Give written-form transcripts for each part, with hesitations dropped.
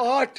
8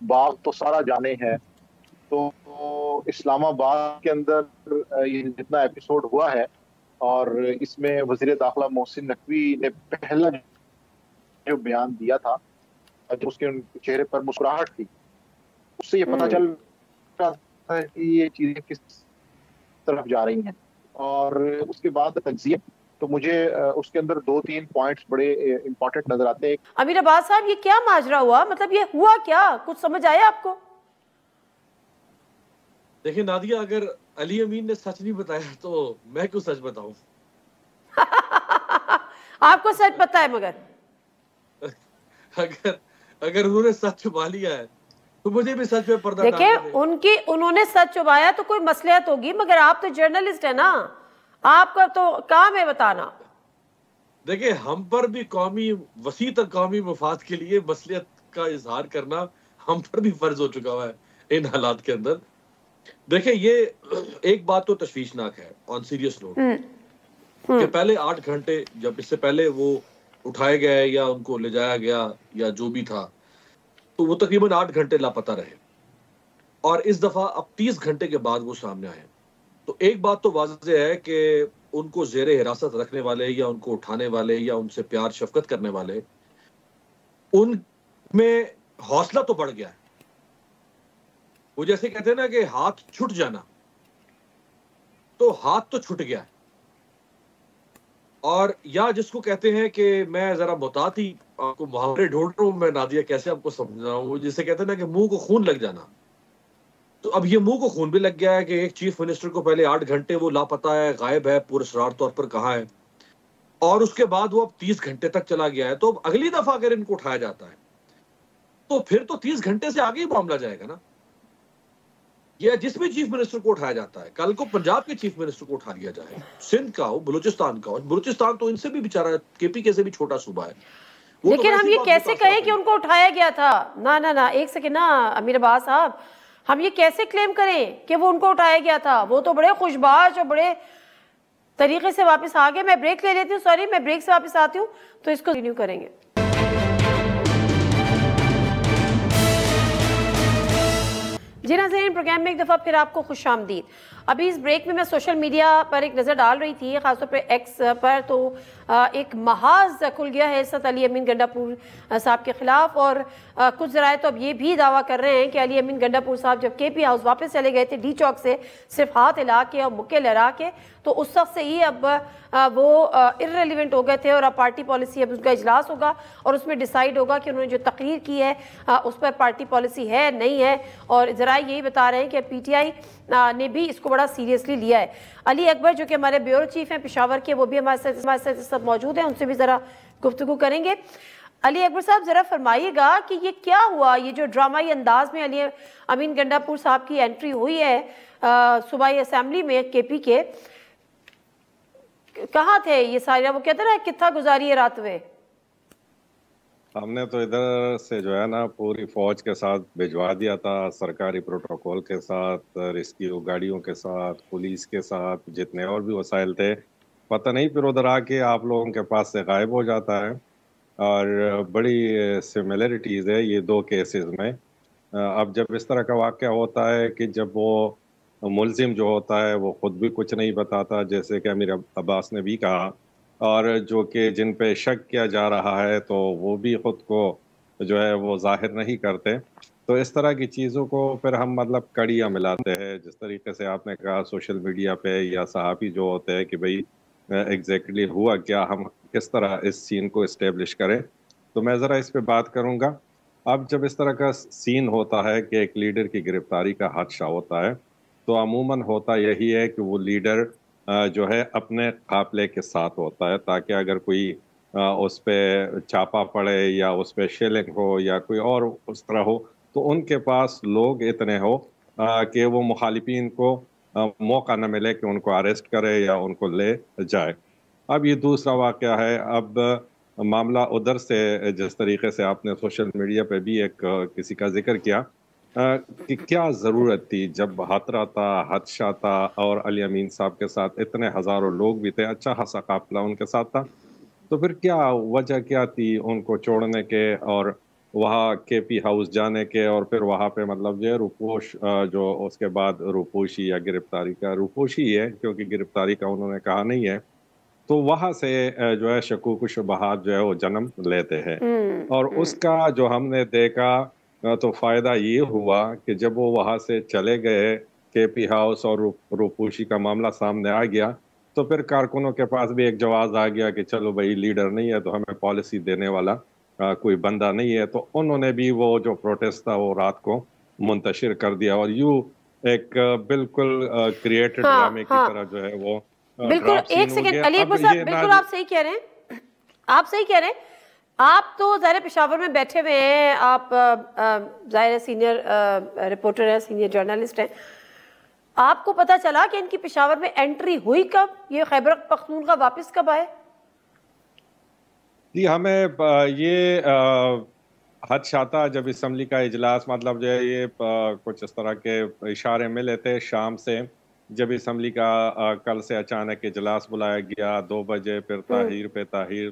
باغ تو سارا جانے ہیں. تو اسلام آباد کے اندر یہ جتنا ایپیسوڈ ہوا ہے اور اس میں وزیر داخلہ محسن نقوی نے پہلا جو بیان دیا تھا جو اس کے چہرے پر مسکراہٹ تھی, اس سے یہ پتہ چل رہا تھا کہ یہ چیزیں کس طرف جا رہی ہیں. اور اس کے بعد تجزیہ, تو مجھے اس کے اندر 2-3 پوائنٹس بڑے امپورٹنٹ نظر آتے ہیں. امیر عباس صاحب, یہ کیا ماجرا ہوا, مطلب یہ ہوا کیا, کچھ سمجھ آیا آپ کو؟ دیکھیں نادیہ, اگر علی امین نے سچ نہیں بتایا تو میں کیوں سچ بتاؤں؟ آپ کو سچ پتا ہے, مگر اگر انہوں نے سچ چھپا لیا ہے تو مجھے بھی سچ پہ پردہ ڈالنا ہے. دیکھیں انہوں نے سچ چھپایا تو کوئی مصلحت ہوگی, مگر آپ تو جرنلسٹ ہیں نا, آپ کا تو کام ہے بتانا. دیکھیں ہم پر بھی وسیع تر قومی مفاد کے لیے مصلحت کا اظہار کرنا ہم پر بھی فرض ہو چکا ہوا ہے ان حالات کے اندر. دیکھیں یہ ایک بات تو تشویشناک ہے آن سیریس نوٹ, کہ پہلے 8 گھنٹے جب اس سے پہلے وہ اٹھائے گئے یا ان کو لے جایا گیا یا جو بھی تھا, تو وہ تقریباً 8 گھنٹے لاپتہ رہے, اور اس دفعہ اب 30 گھنٹے کے بعد وہ سامنے آئے. تو ایک بات تو واضح ہے کہ ان کو زیر حراست رکھنے والے یا ان کو اٹھانے والے یا ان سے پیار شفقت کرنے والے, ان میں حوصلہ تو بڑھ گیا ہے. وہ جیسے کہتے ہیں نا کہ ہاتھ چھٹ جانا, تو ہاتھ تو چھٹ گیا ہے. اور یا جس کو کہتے ہیں کہ میں ذرا محتاط ہی آپ کو محاورے ڈھونڈ رہا ہوں میں نادیہ, کیسے آپ کو سمجھاؤں, وہ جسے کہتے ہیں نا کہ منہ کو خون لگ جانا. تو اب یہ منہ کو خون بھی لگ گیا ہے کہ ایک چیف منسٹر کو پہلے 8 گھنٹے وہ لاپتہ ہے, غائب ہے, پراسرار طور پر کہاں ہے, اور اس کے بعد وہ اب 30 گھنٹے تک چلا گیا ہے. تو اب اگلی دفعہ اگر ان کو اٹھایا جاتا ہے تو پھر تو 30 گھنٹے سے آگے ہی معاملہ جائے گا نا. یہ جس بھی چیف منسٹر کو اٹھایا جاتا ہے, کل کو پنجاب کے چیف منسٹر کو اٹھا لیا جائے, سندھ کا ہو, بلوچستان کا ہو, بلوچستان تو ان سے بھی بیچارہ کے پی کے سے بھی چھوٹا صوبہ ہے. لیکن ہم یہ کیسے کہیں کہ ان کو اٹھایا گیا تھا؟ نہ ایک سیکنڈ نا امیر عباس صاحب, ہم یہ کیسے کلیم کریں کہ وہ ان کو اٹھایا گیا تھا؟ وہ تو بڑے خوشباش اور بڑے طریقے سے واپس آ گئے. میں بریک لے لیتی ہوں, سوری میں بریک سے واپس آتی ہوں, تو اس کو کنٹینیو کریں گے. جی ناظرین, پروگرام میں ایک دفعہ پھر آپ کو خوش آمدید. ابھی اس بریک میں سوشل میڈیا پر ایک نظر ڈال رہی تھی, خاص طور پہ ایکس پر, تو ایک محاذ کھل گیا ہے سید علی امین گنڈا پور صاحب کے خلاف. اور کچھ ذرائع تو اب یہ بھی دعویٰ کر رہے ہیں کہ علی امین گنڈا پور صاحب جب کے پی ہاؤس واپس چلے گئے تھے ڈی چوک سے, صرف ہاتھ ہلا کے اور مکے لہرا کے, تو اس وقت سے ہی اب وہ ارریلیونٹ ہو گئے تھے, اور اب پارٹی پالیسی, اب اس کا اجلاس ہوگا اور اس میں ڈیسائیڈ ہوگا کہ انہوں نے جو تقریر کی ہے اس پر پارٹی پالیسی ہے نہیں ہے. اور ذرائع یہی بتا رہے ہیں کہ پی ٹی آئی نے بھی اس کو بڑا سیریسلی لیا ہے. علی اکبر جو کہ ہمارے بیورو چیف ہیں پشاور کے, وہ بھی ہمارے ساتھ موجود ہیں, ان سے بھی ذرا گفتگو کریں گے. علی اکبر صاحب ذرا فرمائیے گا کہ یہ کیا ہوا, یہ جو ڈرامائی انداز میں علی امین گنڈا پور صاحب کی انٹری ہوئی ہے صوبائی اسمبلی میں کے پی کے, کہاں تھے یہ سارے؟ وہ کہتے ہیں نا کتھا گزاری ہے رات میں. ہم نے تو ادھر سے جو ہے نا پوری فوج کے ساتھ بھجوا دیا تھا, سرکاری پروٹوکول کے ساتھ, ریسکیو گاڑیوں کے ساتھ, پولیس کے ساتھ, جتنے اور بھی وسائل تھے. پتہ نہیں پھر ادھر آ کے آپ لوگوں کے پاس سے غائب ہو جاتا ہے. اور بڑی سملیرٹیز ہے یہ 2 کیسز میں. اب جب اس طرح کا واقعہ ہوتا ہے کہ جب وہ ملزم جو ہوتا ہے وہ خود بھی کچھ نہیں بتاتا, جیسے کہ امیر عباس نے بھی کہا, اور جو کہ جن پہ شک کیا جا رہا ہے تو وہ بھی خود کو جو ہے وہ ظاہر نہیں کرتے, تو اس طرح کی چیزوں کو پھر ہم مطلب کڑیاں ملاتے ہیں. جس طریقے سے آپ نے کہا سوشل میڈیا پہ یا صحافی جو ہوتے ہیں کہ بھئی ایگزیکٹلی ہوا کیا, ہم کس طرح اس سین کو اسٹیبلش کریں. تو میں ذرا اس پہ بات کروں گا. اب جب اس طرح کا سین ہوتا ہے کہ ایک لیڈر کی گرفتاری کا حادثہ ہوتا ہے, تو عموماً ہوتا یہی ہے کہ وہ لیڈر جو ہے اپنے قافلے کے ساتھ ہوتا ہے, تاکہ اگر کوئی اس پہ چھاپا پڑے یا اس پہ شیلنگ ہو یا کوئی اور اس طرح ہو, تو ان کے پاس لوگ اتنے ہو کہ وہ مخالفین کو موقع نہ ملے کہ ان کو اریسٹ کرے یا ان کو لے جائے. اب یہ دوسرا واقعہ ہے. اب معاملہ ادھر سے جس طریقے سے آپ نے سوشل میڈیا پہ بھی ایک کسی کا ذکر کیا کہ کیا ضرورت تھی جب خطرہ تھا, حادثہ تھا, اور علی امین صاحب کے ساتھ اتنے ہزاروں لوگ بھی تھے, اچھا خاصا قافلہ ان کے ساتھ تھا, تو پھر کیا وجہ کیا تھی ان کو چھوڑنے کے, اور وہاں کے پی ہاؤس جانے کے اور پھر وہاں پہ مطلب جو ہے روپوش جو اس کے بعد روپوشی یا گرفتاری کا روپوشی ہے کیونکہ گرفتاری کا انہوں نے کہا نہیں ہے، تو وہاں سے جو ہے شکوک و شبہات جو ہے وہ جنم لیتے ہیں. اور اس کا جو ہم نے دیکھا تو فائدہ یہ ہوا کہ جب وہ وہاں سے چلے گئے، کے پی ہاؤس اور روپوشی کا معاملہ سامنے آ گیا، تو پھر کارکنوں کے پاس بھی ایک جواز آ گیا کہ چلو بھائی لیڈر نہیں ہے تو ہمیں پالیسی دینے والا کوئی بندہ نہیں ہے، تو انہوں نے بھی وہ جو پروٹیسٹ تھا وہ رات کو منتشر کر دیا اور یوں ایک بالکل کریٹڈ ڈرامے کی طرح جو ہے وہ بالکل. ایک سیکنڈ علی اکبر صاحب، بالکل آپ صحیح کہہ رہے ہیں، آپ صحیح کہہ رہے ہیں. آپ تو ظاہر پشاور میں بیٹھے ہوئے ہیں، آپ ظاہر سینئر رپورٹر ہیں، سینئر جرنلسٹ ہیں. آپ کو پتا چلا کہ ان کی پشاور میں انٹری ہوئی کب؟ یہ خیبر پختونخوا واپس کب آئے؟ جی ہمیں یہ حد شاتا جب اسمبلی کا اجلاس مطلب جو ہے یہ کچھ اس طرح کے اشارے ملے تھے شام سے، جب اسمبلی کا کل سے اچانک اجلاس بلایا گیا 2 بجے، پھر تاخیر پہ تاخیر،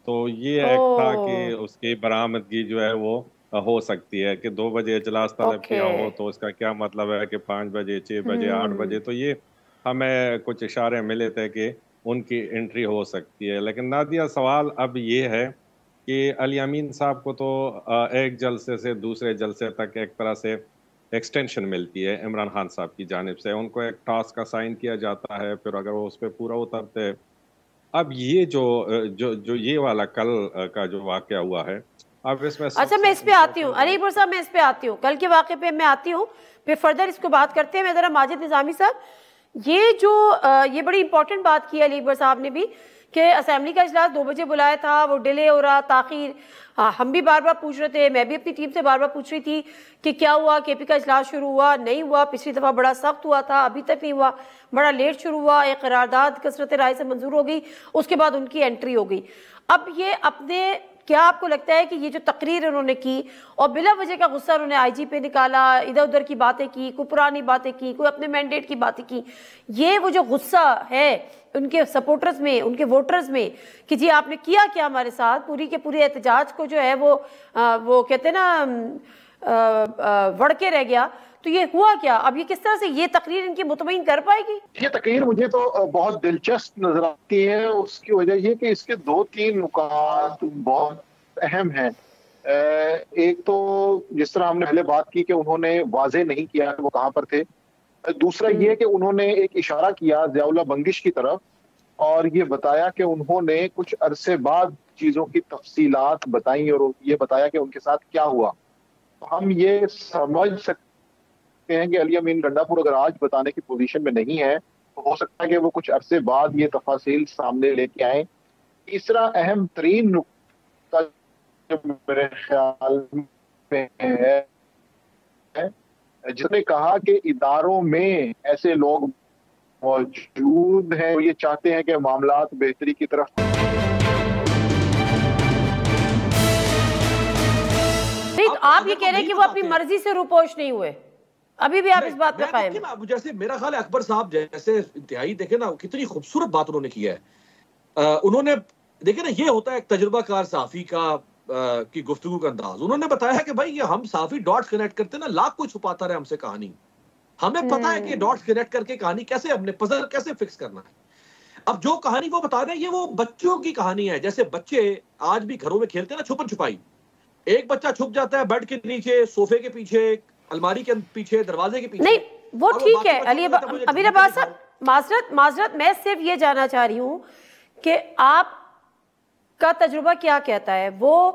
تو یہ ایک تھا کہ اس کی برآمدگی جو ہے وہ ہو سکتی ہے کہ 2 بجے اجلاس طلب کیا ہو تو اس کا کیا مطلب ہے کہ 5 بجے 6 بجے 8 بجے، تو یہ ہمیں کچھ اشارے ملے تھے کہ ان کی انٹری ہو سکتی ہے. لیکن نادیہ سوال اب یہ ہے کہ علی امین صاحب کو تو ایک جلسے سے دوسرے جلسے تک ایک طرح سے ایکسٹینشن ملتی ہے عمران خان صاحب کی جانب سے، ان کو ایک ٹاسک اسائن کیا جاتا ہے، پھر اگر وہ اس پہ پورا اترتے. اب یہ جو یہ والا کل کا جو واقعہ ہوا ہے، اب اس میں اچھا میں اس پہ آتی ہوں علی اکبر صاحب، میں اس پہ آتی ہوں، کل کے واقعے پہ میں آتی ہوں، پھر فردر اس کو بات کرتے ہیں. میں ذرا ماجد نظامی صاحب، یہ بڑی امپورٹنٹ بات کی علی اکبر صاحب نے بھی کہ اسمبلی کا اجلاس 2 بجے بلایا تھا، وہ ڈیلے ہو رہا، تاخیر. ہم بھی بار بار پوچھ رہے تھے، میں بھی اپنی ٹیم سے بار بار پوچھ رہی تھی کہ کیا ہوا، کے پی کا اجلاس شروع ہوا نہیں ہوا؟ پچھلی دفعہ بڑا سخت ہوا تھا، ابھی تک نہیں ہوا، بڑا لیٹ شروع ہوا. ایک قرارداد کثرت رائے سے منظور ہو گئی، اس کے بعد ان کی انٹری ہو گئی. اب یہ اپنے کیا آپ کو لگتا ہے کہ یہ جو تقریر انہوں نے کی اور بلا وجہ کا غصہ انہوں نے آئی جی پہ نکالا، ادھر ادھر کی باتیں کی، کوئی پرانی باتیں کی، کوئی اپنے مینڈیٹ کی باتیں کی، یہ وہ جو غصہ ہے ان کے سپورٹرز میں، ان کے ووٹرز میں کہ جی آپ نے کیا کیا ہمارے ساتھ، پوری کے پورے احتجاج کو جو ہے وہ کہتے ہیں نا وڑ کے رہ گیا، تو یہ ہوا کیا؟ اب یہ کس طرح سے یہ تقریر ان کی مطمئن کر پائے گی؟ یہ تقریر مجھے تو بہت دلچسپ نظر آتی ہے. اس کی وجہ یہ کہ اس کے 2-3 نکات بہت اہم ہیں. ایک تو جس طرح ہم نے پہلے بات کی کہ انہوں نے واضح نہیں کیا کہ وہ کہاں پر تھے. دوسرا یہ کہ انہوں نے ایک اشارہ کیا ضیاء اللہ بنگش کی طرف اور یہ بتایا کہ انہوں نے کچھ عرصے بعد چیزوں کی تفصیلات بتائیں اور یہ بتایا کہ ان کے ساتھ کیا ہوا. ہم یہ سمجھ سکتے ہیں کہ علی امین گنڈا پور اگر آج بتانے کی پوزیشن میں نہیں ہے تو ہو سکتا ہے کہ وہ کچھ عرصے بعد یہ تفاصیل سامنے لے کے آئیں. تیسرا اہم ترین نقطہ جو میرے خیال میں ہے، جس نے کہا کہ اداروں میں ایسے لوگ موجود ہیں وہ یہ چاہتے ہیں کہ معاملات بہتری کی طرف. آپ یہ کہہ رہے ہیں کہ وہ اپنی مرضی سے روپوش نہیں ہوئے، ابھی بھی آپ اس بات پہ قائم ہیں؟ جیسے میرا خیال ہے اکبر صاحب جیسے انتہائی دیکھیں نا کتنی خوبصورت بات انہوں نے کی ہے. انہوں نے دیکھیں نا یہ ہوتا ہے ایک تجربہ کار صحافی کی گفتگو کا انداز. انہوں نے بتایا کہ بھائی یہ ہم صحافی ڈاٹس کنیکٹ کرتے ہیں نا، لاکھ کوئی چھپاتا رہے ہم سے کہانی، ہمیں پتا ہے کہ ڈاٹس کنیکٹ کر کے کہانی کیسے ہم نے پزل کیسے فکس کرنا ہے. اب جو کہانی وہ بتا رہے ہیں یہ وہ بچوں کی کہانی ہے. جیسے بچے آج بھی گھروں میں کھیلتے ہیں نا چھپن چھپائی، ایک بچہ چھپ جاتا ہے بیڈ کے نیچے، صوفے کے پیچھے، الماری کے پیچھے، دروازے کے پیچھے. نہیں وہ ٹھیک ہے علی امیر عباس صاحب، معذرت میں صرف یہ جاننا چاہ رہی ہوں کہ آپ کا تجربہ کیا کہتا ہے، وہ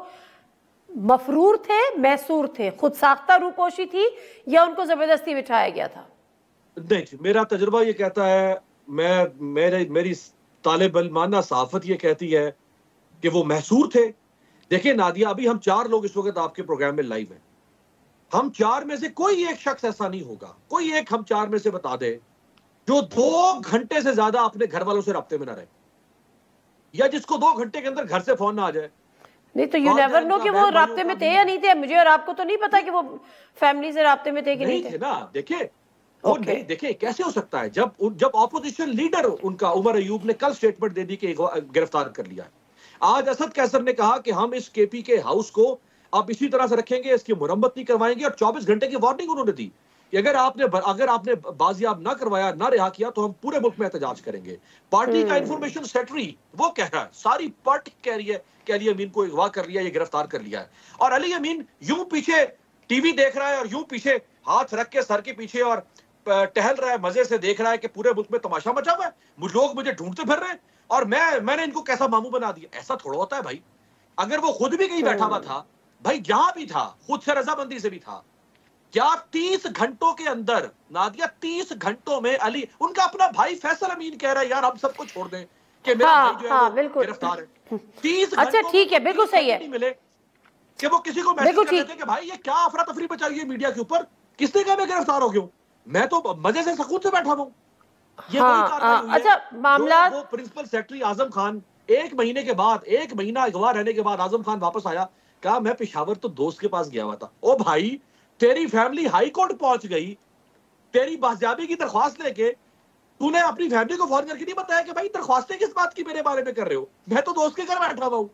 مفرور تھے، محصور تھے، خود ساختہ روپوشی تھی یا ان کو زبردستی بٹھایا گیا تھا؟ نہیں، میرا تجربہ یہ کہتا ہے، میری طالب علمانہ صحافت یہ کہتی ہے کہ وہ محصور تھے. دیکھیں نادیہ، ابھی ہم 4 لوگ اس وقت آپ کے پروگرام میں لائیو ہیں. ہم 4 میں سے کوئی ایک شخص ایسا نہیں ہوگا، کوئی ایک ہم 4 میں سے بتا دے جو 2 گھنٹے سے زیادہ اپنے گھر والوں سے رابطے میں نہ رہے، یا جس کو 2 گھنٹے کے اندر گھر سے فون نہ آ جائے. نہیں تو یو نیور نو کہ وہ رابطے میں تھے یا نہیں تھے. مجھے اور آپ کو تو نہیں پتا کہ وہ فیملی سے رابطے میں تھے کہ نہیں تھے نا. دیکھیں کیسے ہو سکتا ہے جب اپوزیشن لیڈر ان کا عمر ایوب نے کل سٹیٹمنٹ دے دی کہ گرفتار کر لیا ہے. آج اسد قیصر نے کہا کہ ہم اس کے پی کے ہاؤس کو آپ اسی طرح سے رکھیں گے, اس کی مرمت نہیں کروائیں گے. اور 24 گھنٹے کی وارننگ انہوں نے دی کہ اگر آپ نے بازیاب نہ کروایا, نہ رہا کیا, تو ہم پورے ملک میں احتجاج کریں گے. پارٹی کا انفارمیشن سیکرٹری وہ کہہ رہا ہے, ساری پارٹی کہہ رہی ہے کہ علی امین کو اغوا کر لیا, یہ گرفتار کر لیا ہے. اور علی امین یوں پیچھے ٹی وی دیکھ رہا ہے اور یوں پیچھے ہاتھ رکھ کے سر کے پیچھے اور ٹہل رہا ہے, مزے سے دیکھ رہا ہے کہ پورے ملک میں تماشا مچا ہوا ہے, لوگ مجھے ڈھونڈتے پھر رہے ہیں اور میں نے ان کو کیسا ماموں بنا دیا. ایسا تھوڑا ہوتا ہے بھائی. اگر وہ خود بھی کہیں بیٹھا ہوا تھا بھائی, جہاں بھی تھا خود سے رضامندی سے بھی تھا, کیا 30 گھنٹوں کے اندر نادیہ 30 گھنٹوں میں علی, ان کا اپنا بھائی فیصل امین کہہ رہا ہے یار ہم سب کو چھوڑ دیں کہ میرا بھائی جو ہے وہ گرفتار ہے. 30 اچھا ٹھیک ہے, بالکل صحیح ہے, ملے کہ وہ کسی کو میسج کر دیتے ہیں کہ بھائی یہ کیا افراتفری مچائی ہے میڈیا کے اوپر, کس نے کہا میں گرفتار ہو گیا ہوں, میں تو مزے سے سکون سے بیٹھا ہوں. یہ وہی کارروائی ہوئی ہے. اچھا معاملات, وہ پرنسپل سیکرٹری اعظم خان 1 مہینے کے بعد, 1 مہینہ اغوا رہنے کے بعد اعظم خان واپس آیا, کہا میں پشاور تو دوست کے پاس گیا ہوا تھا. او بھائی تیری فیملی ہائی کورٹ پہنچ گئی, تیری بازیابی کی درخواست لے کے, تو نے اپنی فیملی کو فون کر کے نہیں بتایا کہ بھائی درخواستیں کس بات کی میرے بارے میں کر رہے ہو, میں تو دوست کے گھر بیٹھا ہوا ہوں.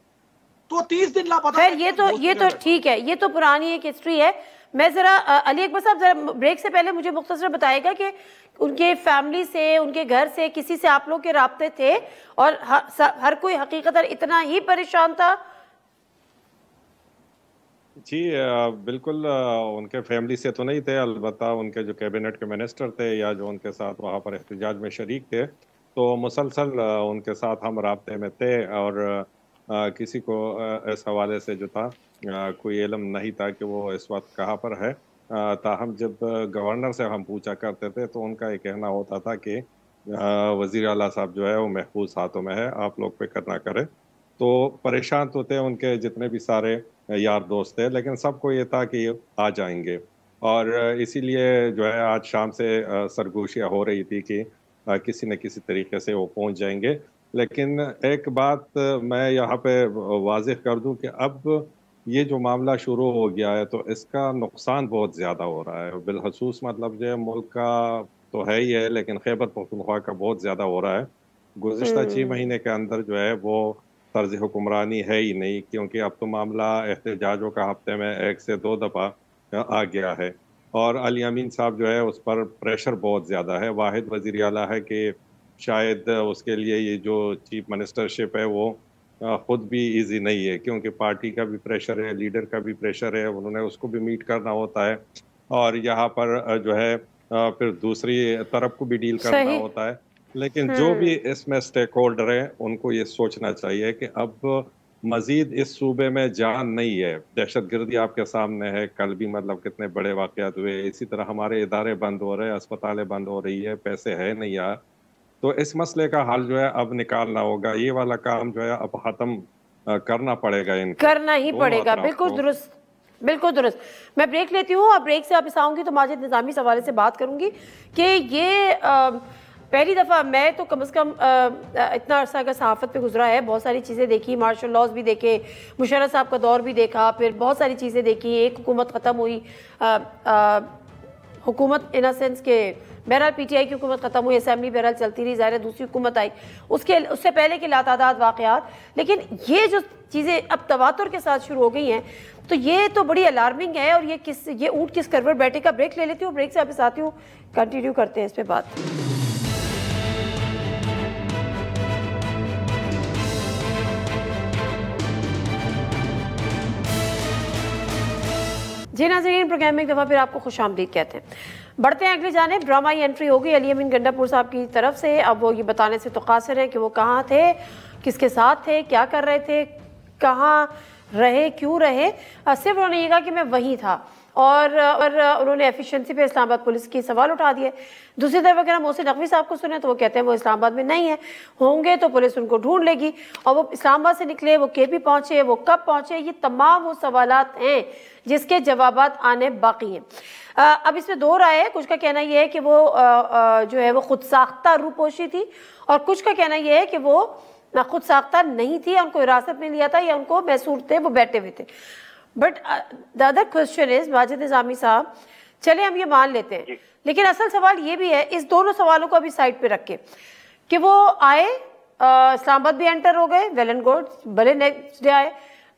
تو 30 دن لاپتہ. خیر یہ تو ٹھیک ہے, یہ تو پرانی ایک ہسٹری ہے. میں ذرا علی اکبر صاحب ذرا بریک سے پہلے مجھے مختصر بتائے گا کہ ان کے فیملی سے, ان کے گھر سے کسی سے آپ لوگ کے رابطے تھے اور ہر کوئی حقیقتاً اتنا ہی پریشان تھا؟ جی بالکل, ان کے فیملی سے تو نہیں تھے, البتہ ان کے جو کیبنٹ کے منسٹر تھے یا جو ان کے ساتھ وہاں پر احتجاج میں شریک تھے, تو مسلسل ان کے ساتھ ہم رابطے میں تھے. اور کسی کو اس حوالے سے جو تھا کوئی علم نہیں تھا کہ وہ اس وقت کہاں پر ہے. تاہم جب گورنر سے ہم پوچھا کرتے تھے تو ان کا یہ کہنا ہوتا تھا کہ وزیر اعلیٰ صاحب جو ہے وہ محفوظ ہاتھوں میں ہے, آپ لوگ فکر نہ کریں. تو پریشان تو تھے ان کے جتنے بھی سارے یار دوست تھے, لیکن سب کو یہ تھا کہ آ جائیں گے, اور اسی لیے جو ہے آج شام سے سرگوشیاں ہو رہی تھی کہ کسی نہ کسی طریقے سے وہ پہنچ جائیں گے. لیکن ایک بات میں یہاں پہ واضح کر دوں کہ اب یہ جو معاملہ شروع ہو گیا ہے تو اس کا نقصان بہت زیادہ ہو رہا ہے, بالخصوص مطلب جو ہے ملک کا تو ہے ہی ہے, لیکن خیبر پختونخوا کا بہت زیادہ ہو رہا ہے. گزشتہ 6 مہینے کے اندر جو ہے وہ طرز حکمرانی ہے ہی نہیں, کیونکہ اب تو معاملہ احتجاجوں کا ہفتے میں 1 سے 2 دفعہ آ گیا ہے, اور علی امین صاحب جو ہے اس پر پریشر بہت زیادہ ہے. واحد وزیر اعلیٰ ہے کہ شاید اس کے لیے یہ جو چیف منسٹرشپ ہے وہ خود بھی ایزی نہیں ہے, کیونکہ پارٹی کا بھی پریشر ہے, لیڈر کا بھی پریشر ہے, انہوں نے اس کو بھی میٹ کرنا ہوتا ہے, اور یہاں پر جو ہے پھر دوسری طرف کو بھی ڈیل کرنا ہوتا ہے. لیکن جو بھی اس میں سٹیک ہولڈر ہیں ان کو یہ سوچنا چاہیے کہ اب مزید اس صوبے میں جان نہیں ہے. دہشت گردی آپ کے سامنے ہے, کل بھی مطلب کتنے بڑے واقعات ہوئے, اسی طرح ہمارے ادارے بند ہو رہے ہیں, اسپتالیں بند ہو رہی ہے, پیسے ہے نہیں یار. تو اس مسئلے کا حل جو ہے اب نکالنا ہوگا, یہ والا کام جو ہے اب ختم کرنا پڑے گا, ان کرنا ہی پڑے گا. بالکل درست, بالکل درست. میں بریک لیتی ہوں, اور بریک سے واپس آؤں گی تو ماجد نظامی سے حوالے سے بات کروں گی کہ یہ پہلی دفعہ میں تو کم از کم اتنا عرصہ کا صحافت پہ گزرا ہے, بہت ساری چیزیں دیکھی, مارشل لاز بھی دیکھے, مشرف صاحب کا دور بھی دیکھا, پھر بہت ساری چیزیں دیکھی. ایک حکومت ختم ہوئی, حکومت ان اے سینس کہ بہرحال پی ٹی آئی کی حکومت ختم ہوئی, اسمبلی بہرحال چلتی رہی, ظاہر ہے دوسری حکومت آئی, اس سے پہلے کے لاتعداد واقعات. لیکن یہ جو چیزیں اب تواتر کے ساتھ شروع ہو گئی ہیں تو یہ تو بڑی الارمنگ ہے, اور یہ اونٹ کس کروٹ بیٹھے کا. بریک لے لیتی ہوں, بریک سے واپس آتی ہوں, کنٹینیو کرتے ہیں اس پہ بات. جی ناظرین, پروگرام میں ایک دفعہ پھر آپ کو خوش آمدید کہتے ہیں. بڑھتے ہیں اگلی جانب. ڈرامائی انٹری ہوگی علی امین گنڈا پور صاحب کی طرف سے. اب وہ یہ بتانے سے تو قاصر ہیں کہ وہ کہاں تھے, کس کے ساتھ تھے, کیا کر رہے تھے, کہاں رہے, کیوں رہے. صرف انہوں نے یہ کہا کہ میں وہیں تھا, اور انہوں نے ایفیشنسی پہ اسلام آباد پولیس کی سوال اٹھا دیے. دوسری طرف اگر ہم محسن نقوی صاحب کو سنیں تو وہ کہتے ہیں وہ اسلام آباد میں نہیں ہیں, ہوں گے تو پولیس ان کو ڈھونڈ لے گی. اور وہ اسلام آباد سے نکلے, وہ کے پی پہنچے, وہ کب پہنچے, یہ تمام وہ سوالات ہیں جس کے جوابات آنے باقی ہیں. اب اس میں 2 رائے ہے. کچھ کا کہنا یہ ہے کہ وہ جو ہے وہ خود ساختہ روپوشی تھی, اور کچھ کا کہنا یہ ہے کہ وہ خود ساختہ نہیں تھی, ان کو حراست میں لیا تھا یا ان کو محصور تھے, وہ بیٹھے ہوئے تھے. But the other question is, Majid Nizami Sahab, چلے ہم یہ مان لیتے ہیں, لیکن اصل سوال یہ بھی ہے, اس دونوں سوالوں کو ابھی سائڈ پہ رکھ کے, کہ وہ آئے اسلام آباد بھی انٹر ہو گئے, ویل اینڈ گڈ, بھلے نیکسٹ ڈے آئے,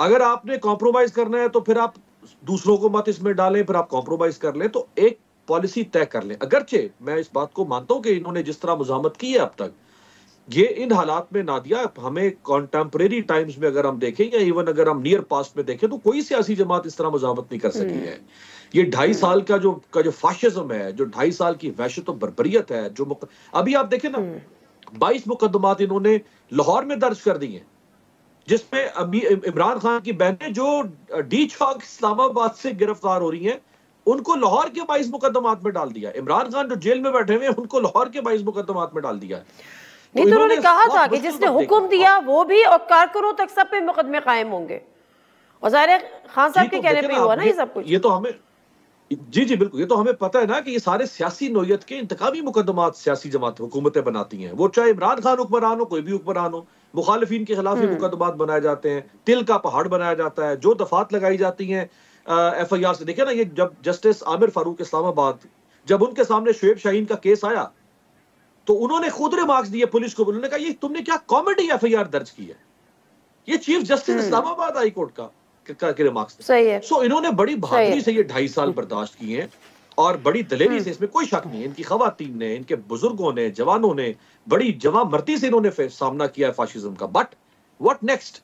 اگر آپ نے کمپرومائز کرنا ہے تو پھر آپ دوسروں کو مت اس میں ڈالیں، پھر آپ کمپرومائز کر لیں، تو ایک پالیسی طے کر لیں. اگرچہ میں اس بات کو مانتا ہوں کہ انہوں نے جس طرح مزاحمت کی ہے اب تک، یہ ان حالات میں نادیہ ہمیں کانٹمپریری ٹائمز میں اگر ہم دیکھیں یا ایون اگر ہم نیئر پاسٹ میں دیکھیں تو کوئی سیاسی جماعت اس طرح مزاحمت نہیں کر سکی ہے. یہ 2.5 سال کا جو فاشزم ہے، جو 2.5 سال کی وحشت و بربریت ہے، جو ابھی آپ دیکھیں نا 22 مقدمات انہوں نے لاہور میں درج کر دی ہیں، جس میں عمران خان کی بہنیں جو ڈی چوک اسلام آباد سے گرفتار ہو رہی ہیں ان کو لاہور کے 22 مقدمات میں ڈال دیا. عمران خان جو جیل میں بیٹھے ہوئے ہیں ان کو لاہور کے 22 مقدمات میں ڈال دیا. نہیں تو انہوں نے کہا تھا کہ جس نے حکم دیا وہ بھی اور کارکنوں تک سب پہ مقدمے قائم ہوں گے، اور ظاہر خان صاحب کے کہنے پہ ہوا نا یہ سب کچھ. یہ تو ہمیں جی بالکل، یہ تو ہمیں پتہ ہے نا کہ یہ سارے سیاسی نوعیت کے انتقامی مقدمات سیاسی جماعت حکومتیں بناتی ہیں، وہ چاہے عمران خان حکمران ہو، کوئی بھی حکمران ہو، مخالفین کے خلاف یہ مقدمات بنائے جاتے ہیں، تل کا پہاڑ بنایا جاتا ہے، جو دفعات لگائی جاتی ہیں ایف آئی آر سے. دیکھیں نا یہ جب جسٹس عامر فاروق اسلام آباد جب ان کے سامنے شعیب شاہین کا کیس آیا تو انہوں نے خود ریمارکس دیے پولیس کو، انہوں نے کہا یہ تم نے کیا کامیڈی ایف آئی آر درج کی ہے. یہ چیف جسٹس اسلام آباد ہائی کورٹ کا ریمارکس. سو انہوں نے بڑی بہادری سے یہ 2.5 سال برداشت کیے ہیں اور بڑی دلیری سے، اس میں کوئی شک نہیں، ان کی خواتین نے، ان کے بزرگوں نے، جوانوں نے بڑی جواں مرتی سے انہوں نے سامنا کیا ہے فاشزم کا. But what next?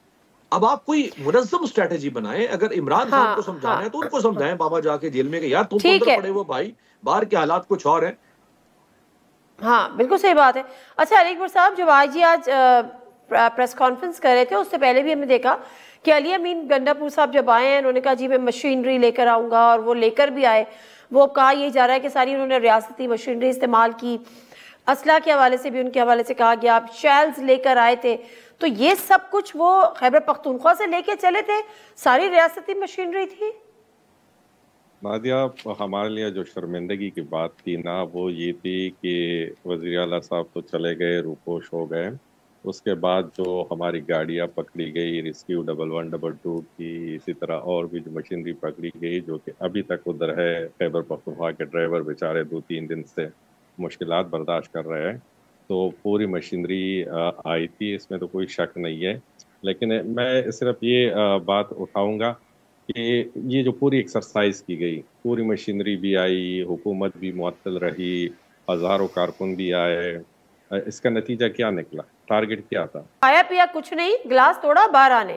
اب آپ کوئی منظم اسٹریٹجی بنائیں. اگر عمران خان کو سمجھانا ہے تو ان کو سمجھائیں بابا جا کے جیل میں کہ یار تم تو اندر پڑے ہو بھائی، باہر کے حالات کچھ اور ہیں. ہاں بالکل صحیح بات ہے. اچھا علی اکبر صاحب، جب آج پریس کانفرنس کر رہے تھے اس سے پہلے بھی ہم نے دیکھا کہ علی امین گنڈا پور صاحب جب آئے ہیں انہوں نے کہا جی میں مشینری لے کر آؤں گا، اور وہ لے کر بھی آئے. وہ کہا یہ جا رہا ہے کہ ساری انہوں نے ریاستی مشینری استعمال کی، اسلحہ کے حوالے سے بھی ان کے حوالے سے کہا گیا، آپ شیلز لے کر آئے تھے. تو یہ سب کچھ وہ خیبر پختونخوا سے لے کے چلے تھے، ساری ریاستی مشینری تھی. نادیہ ہمارے لیے جو شرمندگی کی بات تھی نا وہ یہ تھی کہ وزیر اعلیٰ صاحب تو چلے گئے، روپوش ہو گئے. اس کے بعد جو ہماری گاڑیاں پکڑی گئی، ریسکیو 1122 کی، اسی طرح اور بھی جو مشینری پکڑی گئی جو کہ ابھی تک ادھر ہے. خیبر پختونخوا کے ڈرائیور بیچارے 2-3 دن سے مشکلات برداشت کر رہے ہیں. تو پوری مشینری آئی تھی، اس میں تو کوئی شک نہیں ہے. لیکن میں صرف یہ بات اٹھاؤں گا کہ یہ جو پوری ایکسرسائز کی گئی، پوری مشینری بھی آئی، حکومت بھی معطل رہی، ہزاروں کارکن بھی آئے، اس کا نتیجہ کیا نکلا؟ ٹارگٹ کیا تھا؟ آیا پیا کچھ نہیں، گلاس توڑا باہر آنے.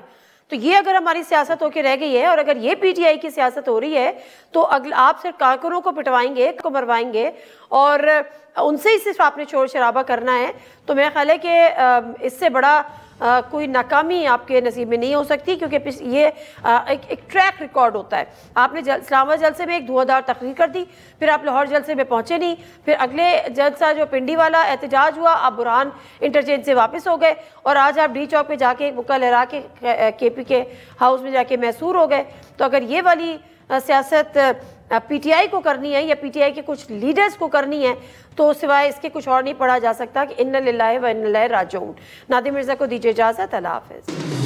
تو یہ اگر ہماری سیاست ہو کے رہ گئی ہے، اور اگر یہ پی ٹی آئی کی سیاست ہو رہی ہے تو آپ صرف کارکنوں کو پٹوائیں گے، کو مروائیں گے، اور ان سے ہی صرف آپ نے شور شرابہ کرنا ہے. تو میرا خیال ہے کہ اس سے بڑا کوئی ناکامی آپ کے نصیب میں نہیں ہو سکتی، کیونکہ یہ ایک ٹریک ریکارڈ ہوتا ہے. آپ نے اسلام آباد جلسے میں ایک دھواں تقریر کر دی، پھر آپ لاہور جلسے میں پہنچے نہیں، پھر اگلے جلسہ جو پنڈی والا احتجاج ہوا آپ برہان انٹرچینج سے واپس ہو گئے، اور آج آپ ڈی چوک پہ جا کے مکہ لہرا کے کے پی کے ہاؤس میں جا کے محصور ہو گئے. تو اگر یہ والی سیاست پی ٹی آئی کو کرنی ہے یا پی ٹی آئی کے کچھ لیڈرز کو کرنی ہے تو سوائے اس کے کچھ اور نہیں پڑھا جا سکتا کہ اِنَّا لِلَّهِ وَإِنَّا إِلَيْهِ رَاجِعُونَ. نادر مرزا کو دیجیے اجازت، اللہ حافظ.